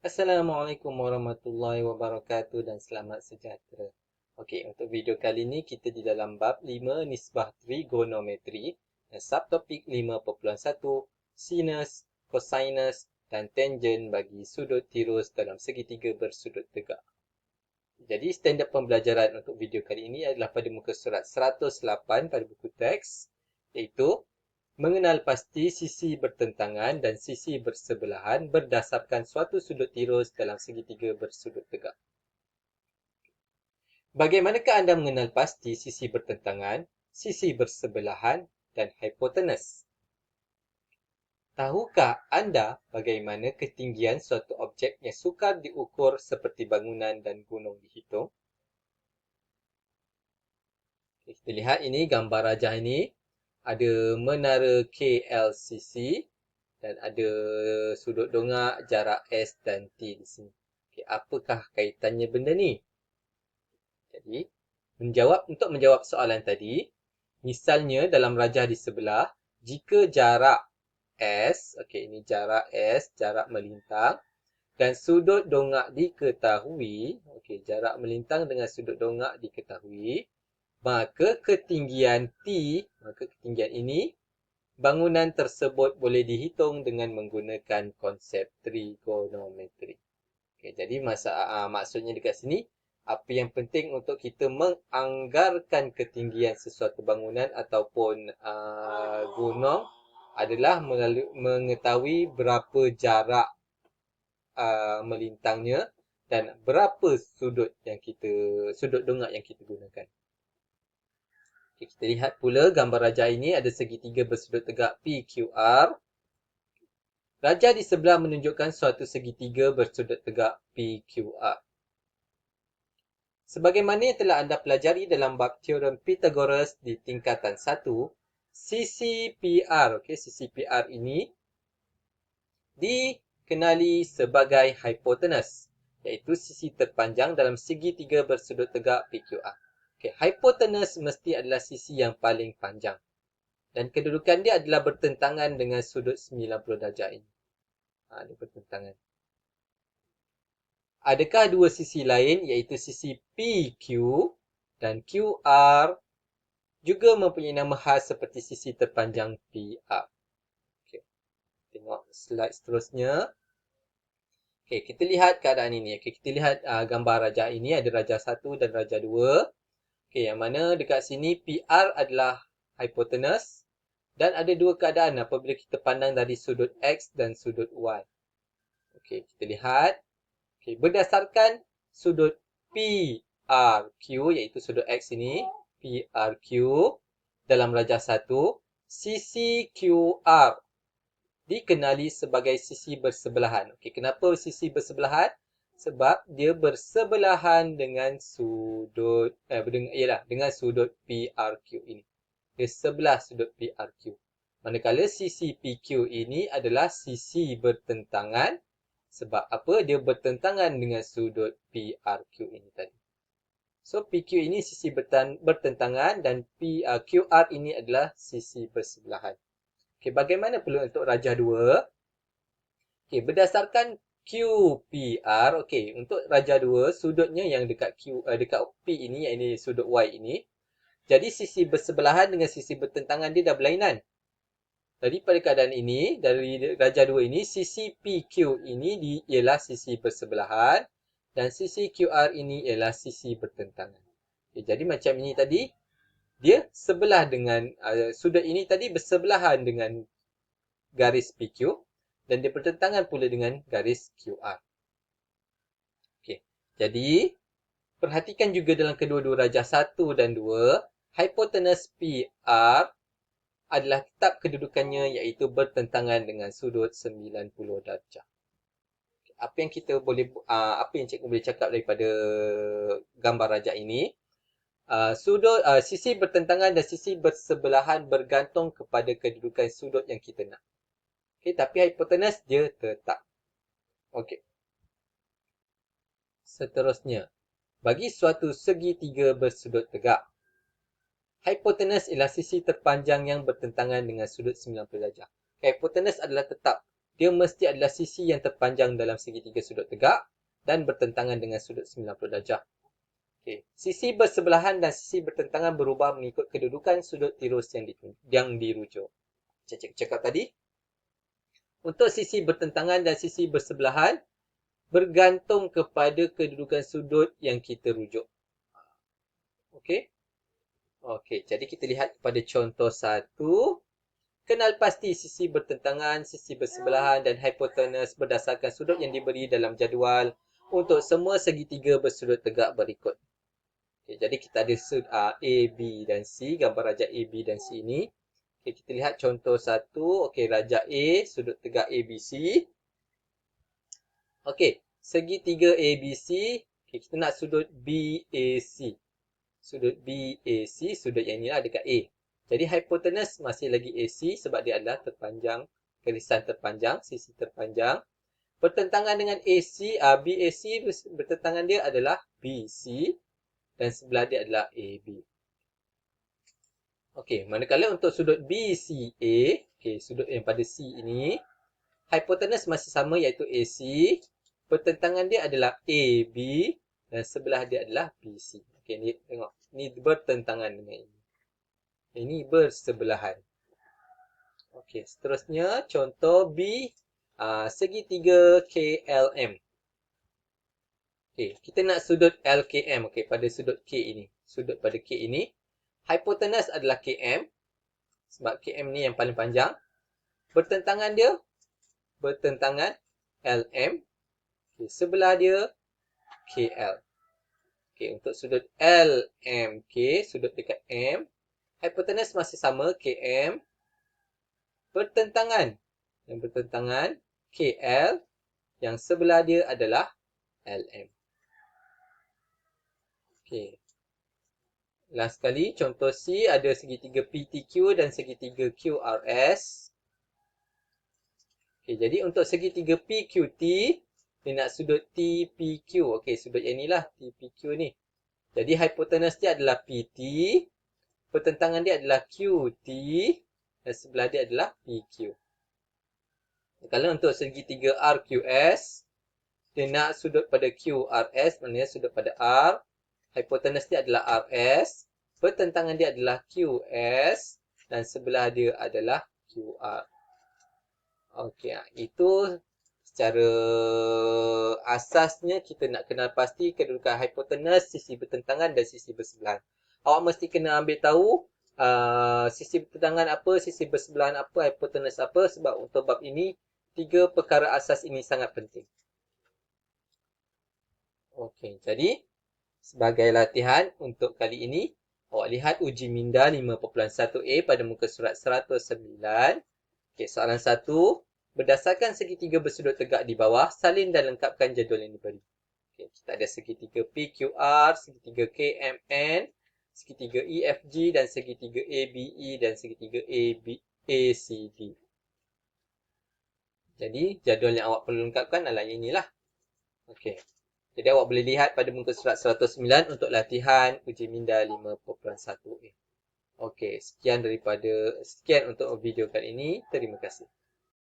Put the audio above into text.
Assalamualaikum warahmatullahi wabarakatuh dan selamat sejahtera. Okey, untuk video kali ini kita di dalam bab 5 nisbah trigonometri dan subtopik 5.1 sinus, kosinus dan tangent bagi sudut tirus dalam segitiga bersudut tegak. Jadi standard pembelajaran untuk video kali ini adalah pada muka surat 108 pada buku teks, iaitu mengenal pasti sisi bertentangan dan sisi bersebelahan berdasarkan suatu sudut tirus dalam segitiga bersudut tegak. Bagaimanakah anda mengenal pasti sisi bertentangan, sisi bersebelahan dan hipotenus? Tahukah anda bagaimana ketinggian suatu objek yang sukar diukur seperti bangunan dan gunung dihitung? Kita lihat ini gambar rajah ini. Ada menara KLCC dan ada sudut dongak jarak S dan T di sini. Okay, apakah kaitannya benda ni? Jadi, untuk menjawab soalan tadi, misalnya dalam rajah di sebelah, jika jarak S, okey ini jarak S, jarak melintang dan sudut dongak diketahui, okey jarak melintang dengan sudut dongak diketahui, maka ketinggian T, maka ketinggian ini bangunan tersebut boleh dihitung dengan menggunakan konsep trigonometri. Okay, jadi maksudnya dekat sini, apa yang penting untuk kita menganggarkan ketinggian sesuatu bangunan ataupun gunung adalah mengetahui berapa jarak melintangnya dan berapa sudut dongak yang kita gunakan. Okay, kita lihat pula gambar rajah ini ada segitiga bersudut tegak PQR. Rajah di sebelah menunjukkan suatu segitiga bersudut tegak PQR. Sebagaimana yang telah anda pelajari dalam bab teorem Pythagoras di tingkatan 1, sisi PR, sisi PR ini dikenali sebagai hipotenus, iaitu sisi terpanjang dalam segitiga bersudut tegak PQR. Hipotenus mesti adalah sisi yang paling panjang. Dan kedudukan dia adalah bertentangan dengan sudut 90 darjah ini. Dia bertentangan. Adakah dua sisi lain iaitu sisi PQ dan QR juga mempunyai nama khas seperti sisi terpanjang PR? Okay. Tengok slide seterusnya. Okay, kita lihat keadaan ini. Okay, kita lihat gambar rajah ini. Ada rajah 1 dan rajah 2. Okay, yang mana dekat sini PR adalah hipotenus. Dan ada dua keadaan apabila kita pandang dari sudut X dan sudut Y. Okey, kita lihat. Okey, berdasarkan sudut PRQ iaitu sudut X ini, PRQ dalam rajah 1, sisi QR dikenali sebagai sisi bersebelahan. Okey, kenapa sisi bersebelahan? Sebab dia bersebelahan dengan sudut dengan sudut PRQ ini. Dia sebelah sudut PRQ. Manakala sisi PQ ini adalah sisi bertentangan. Sebab apa? Dia bertentangan dengan sudut PRQ ini tadi. So, PQ ini sisi bertentangan dan QR ini adalah sisi bersebelahan. Okay, bagaimana pula untuk rajah 2? Okay, berdasarkan QPR, okay, untuk rajah 2, sudutnya yang dekat dekat P ini, yang ini sudut Y ini. Jadi, sisi bersebelahan dengan sisi bertentangan dia dah berlainan. Jadi pada keadaan ini, dari rajah 2 ini, sisi PQ ini ialah sisi bersebelahan dan sisi QR ini ialah sisi bertentangan. Okay, jadi macam ini tadi, dia sebelah dengan, sudut ini tadi bersebelahan dengan garis PQ dan dia bertentangan pula dengan garis QR. Okay, jadi, perhatikan juga dalam kedua-dua rajah 1 dan 2, hipotenus PR adalah tetap kedudukannya iaitu bertentangan dengan sudut 90 darjah. Apa yang cikgu boleh cakap daripada gambar rajah ini? Sisi bertentangan dan sisi bersebelahan bergantung kepada kedudukan sudut yang kita nak. Okay, tapi hipotenus dia tetap. Okey. Seterusnya, bagi suatu segitiga bersudut tegak, hipotenus ialah sisi terpanjang yang bertentangan dengan sudut 90 darjah. Hipotenus adalah tetap. dia mesti adalah sisi yang terpanjang dalam segitiga sudut tegak dan bertentangan dengan sudut 90 darjah. Okay. Sisi bersebelahan dan sisi bertentangan berubah mengikut kedudukan sudut tirus yang dirujuk. Cakap tadi, untuk sisi bertentangan dan sisi bersebelahan bergantung kepada kedudukan sudut yang kita rujuk. Okey. Okey, jadi kita lihat pada contoh 1. Kenal pasti sisi bertentangan, sisi bersebelahan dan hipotenus berdasarkan sudut yang diberi dalam jadual untuk semua segitiga bersudut tegak berikut. Okay, jadi kita ada sudut A, B dan C, gambar rajak A, B dan C ini. Okay, kita lihat contoh 1. Okey, rajak A, sudut tegak ABC. Okey, segitiga ABC. Okay, kita nak sudut BAC. Sudut BAC, sudut yang inilah dekat A. Jadi hipotenus masih lagi AC sebab dia adalah terpanjang, garisan terpanjang, sisi terpanjang. Bertentangan dengan AC, BAC bertentangan dia adalah BC dan sebelah dia adalah AB. Okey, manakala untuk sudut BCA, okey, sudut yang pada C ini, hipotenus masih sama iaitu AC. Bertentangan dia adalah AB dan sebelah dia adalah BC. Okey, ni tengok, ni bertentangan dengan ini. Ini bersebelahan. Okey, seterusnya contoh B, segitiga KLM. Okey, kita nak sudut LKM. Okey, pada sudut K ini. Sudut pada K ini, hipotenus adalah KM. Sebab KM ni yang paling panjang. Bertentangan dia, bertentangan LM. Okey, sebelah dia KL. Okey, untuk sudut LMK, sudut dekat M, hipotenus masih sama, KM. Bertentangan. Yang bertentangan, KL. Yang sebelah dia adalah LM. Okey. Last sekali, contoh C, ada segitiga PTQ dan segitiga QRS. Okey, jadi untuk segitiga PQT, dia nak sudut TPQ. Okey, sudut yang inilah, TPQ ni. Jadi hipotenus dia adalah PT. Pertentangan dia adalah QT dan sebelah dia adalah PQ. Kalau untuk segitiga RQS, dia nak sudut pada QRS, maknanya sudut pada R. Hipotenus dia adalah RS. Pertentangan dia adalah QS dan sebelah dia adalah QR. Okey, itu secara asasnya kita nak kenal pasti kedudukan hipotenus, sisi bertentangan dan sisi bersebelahan. Awak mesti kena ambil tahu sisi bertentangan apa, sisi bersebelahan apa, hipotenus apa, sebab untuk bab ini 3 perkara asas ini sangat penting. Okey, jadi sebagai latihan untuk kali ini, awak lihat uji minda 5.1a pada muka surat 109. Okey, soalan 1. Berdasarkan segitiga bersudut tegak di bawah, salin dan lengkapkan jadual yang diberi. Okey, kita ada segitiga PQR, segitiga KMN, segitiga EFG dan segitiga ABE dan segitiga ACD. Jadi, jadual yang awak perlu lengkapkan adalah inilah. Okey. Jadi, awak boleh lihat pada muka surat 109 untuk latihan uji minda 5.1a. Okey, sekian untuk video kali ini. Terima kasih.